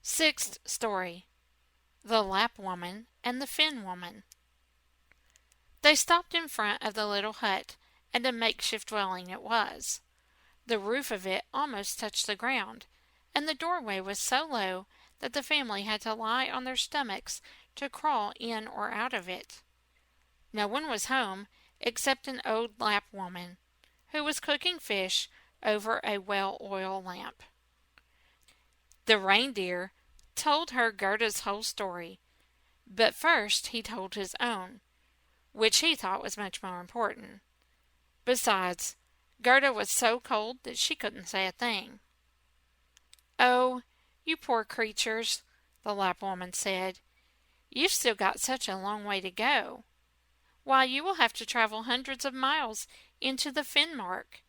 Sixth story. The Lap Woman and the Finn Woman. They stopped in front of the little hut, and a makeshift dwelling it was. The roof of it almost touched the ground, and the doorway was so low that the family had to lie on their stomachs to crawl in or out of it. No one was home except an old Lap woman, who was cooking fish over a well-oiled lamp. The reindeer told her Gerda's whole story, but first he told his own, which he thought was much more important. Besides, Gerda was so cold that she couldn't say a thing. "Oh, you poor creatures," the Lap woman said. "You've still got such a long way to go. Why, you will have to travel hundreds of miles into the Finnmark,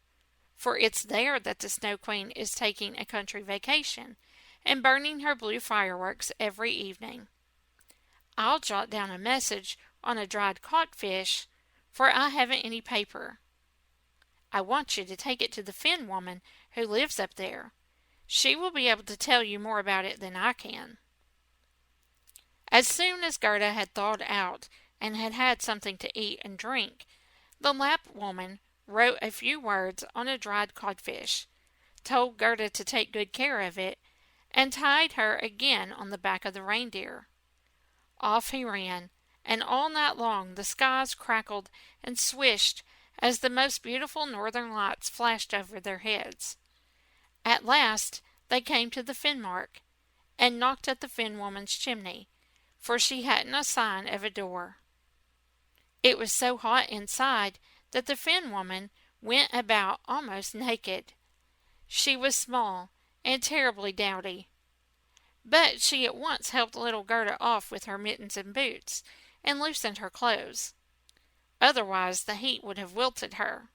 for it's there that the Snow Queen is taking a country vacation and burning her blue fireworks every evening. I'll jot down a message on a dried codfish, for I haven't any paper. I want you to take it to the Finn woman who lives up there. She will be able to tell you more about it than I can." As soon as Gerda had thawed out and had had something to eat and drink, the Lap woman wrote a few words on a dried codfish, told Gerda to take good care of it, and tied her again on the back of the reindeer. Off he ran, and all night long the skies crackled and swished as the most beautiful northern lights flashed over their heads. At last they came to the Finnmark, and knocked at the Finn woman's chimney, for she hadn't a sign of a door. It was so hot inside that the Finn woman went about almost naked. She was small and terribly dowdy, but she at once helped little Gerda off with her mittens and boots, and loosened her clothes. Otherwise the heat would have wilted her.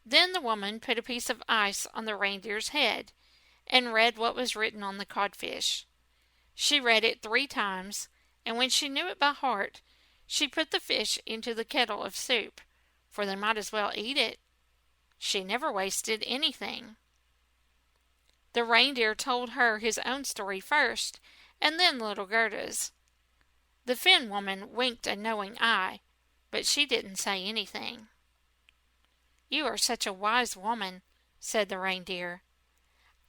Then the woman put a piece of ice on the reindeer's head, and read what was written on the codfish. She read it 3 times, and when she knew it by heart, she put the fish into the kettle of soup, for they might as well eat it. She never wasted anything. The reindeer told her his own story first, and then little Gerda's. The Finn woman winked a knowing eye, but she didn't say anything. "You are such a wise woman," said the reindeer.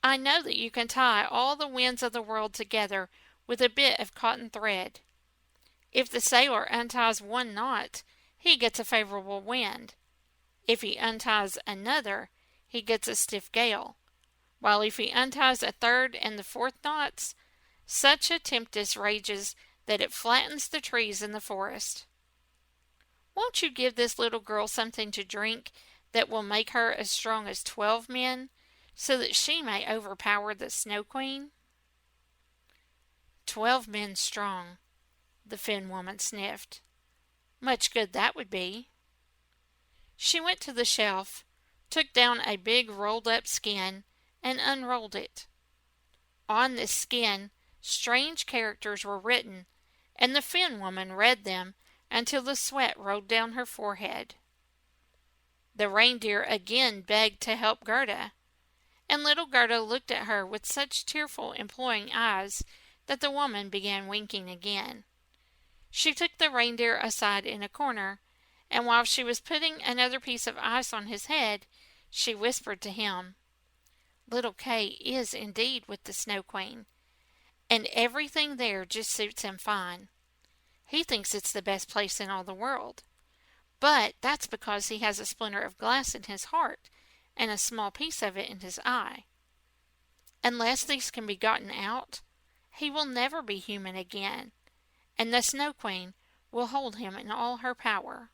"I know that you can tie all the winds of the world together with a bit of cotton thread. If the sailor unties one knot, he gets a favorable wind. If he unties another, he gets a stiff gale, while if he unties a third and the fourth knots, such a tempest rages that it flattens the trees in the forest. Won't you give this little girl something to drink that will make her as strong as 12 men, so that she may overpower the Snow Queen?" 12 men strong, the Finn woman sniffed. Much good that would be. She went to the shelf, took down a big rolled-up skin, and unrolled it. On this skin, strange characters were written, and the Finn woman read them until the sweat rolled down her forehead. The reindeer again begged to help Gerda, and little Gerda looked at her with such tearful, imploring eyes that the woman began winking again. She took the reindeer aside in a corner, and while she was putting another piece of ice on his head, she whispered to him, "Little Kay is indeed with the Snow Queen, and everything there just suits him fine. He thinks it's the best place in all the world, but that's because he has a splinter of glass in his heart and a small piece of it in his eye. Unless these can be gotten out, he will never be human again, and the Snow Queen will hold him in all her power."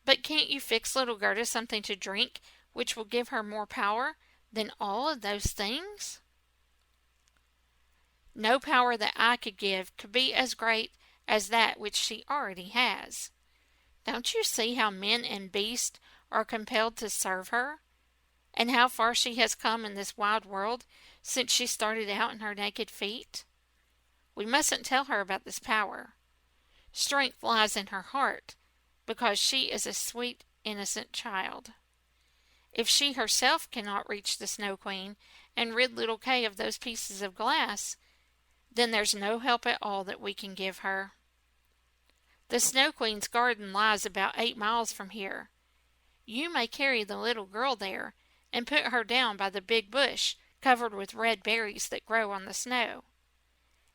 "But can't you fix little Gerda something to drink which will give her more power than all of those things?" "No power that I could give could be as great as that which she already has. Don't you see how men and beasts are compelled to serve her, and how far she has come in this wide world since she started out in her naked feet? We mustn't tell her about this power. Strength lies in her heart, because she is a sweet, innocent child. If she herself cannot reach the Snow Queen and rid little Kay of those pieces of glass, then there's no help at all that we can give her. The Snow Queen's garden lies about 8 miles from here. You may carry the little girl there and put her down by the big bush covered with red berries that grow on the snow.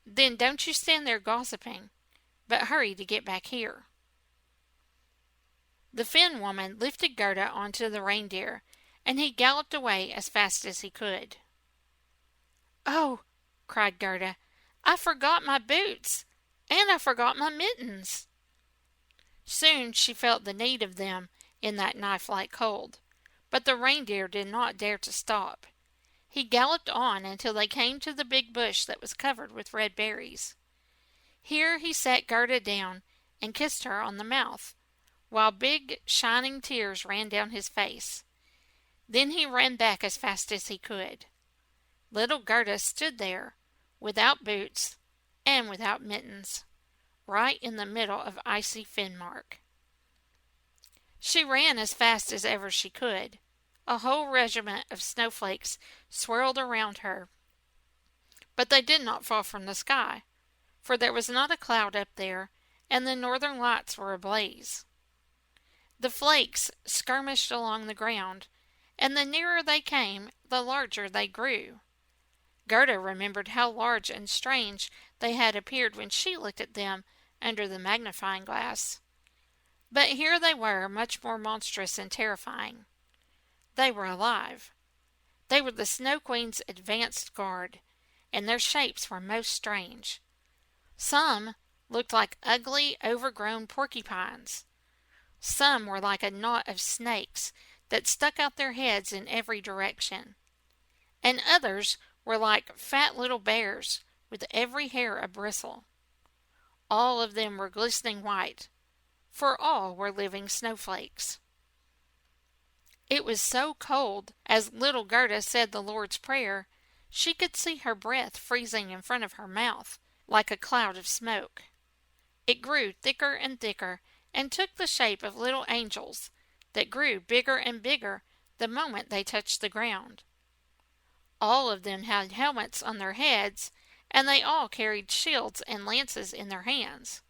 Then don't you stand there gossiping, but hurry to get back here." The Finn woman lifted Gerda onto the reindeer, and he galloped away as fast as he could. "Oh," cried Gerda, "I forgot my boots, and I forgot my mittens." Soon she felt the need of them in that knife-like cold, but the reindeer did not dare to stop. He galloped on until they came to the big bush that was covered with red berries. Here he sat Gerda down and kissed her on the mouth, while big shining tears ran down his face. Then he ran back as fast as he could. Little Gerda stood there, without boots and without mittens, right in the middle of icy Finnmark. She ran as fast as ever she could. A whole regiment of snowflakes swirled around her, but they did not fall from the sky, for there was not a cloud up there, and the northern lights were ablaze. The flakes skirmished along the ground, and the nearer they came, the larger they grew. Gerda remembered how large and strange they had appeared when she looked at them under the magnifying glass. But here they were, much more monstrous and terrifying. They were alive. They were the Snow Queen's advanced guard, and their shapes were most strange. Some looked like ugly, overgrown porcupines. Some were like a knot of snakes that stuck out their heads in every direction, and others were like fat little bears with every hair a bristle. All of them were glistening white, for all were living snowflakes. It was so cold, as little Gerda said the Lord's Prayer, she could see her breath freezing in front of her mouth, like a cloud of smoke. It grew thicker and thicker, and took the shape of little angels that grew bigger and bigger the moment they touched the ground. All of them had helmets on their heads, and they all carried shields and lances in their hands.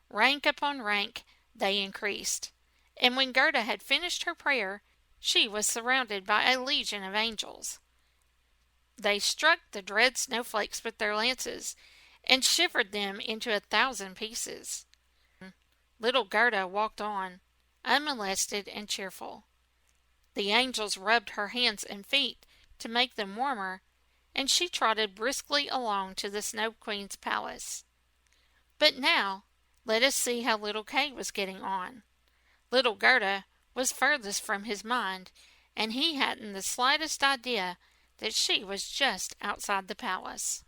Rank upon rank they increased, and when Gerda had finished her prayer, she was surrounded by a legion of angels. They struck the dread snowflakes with their lances, and shivered them into 1,000 pieces. Little Gerda walked on, unmolested and cheerful. The angels rubbed her hands and feet to make them warmer, and she trotted briskly along to the Snow Queen's palace. But now, let us see how little Kay was getting on. Little Gerda was furthest from his mind, and he hadn't the slightest idea that she was just outside the palace.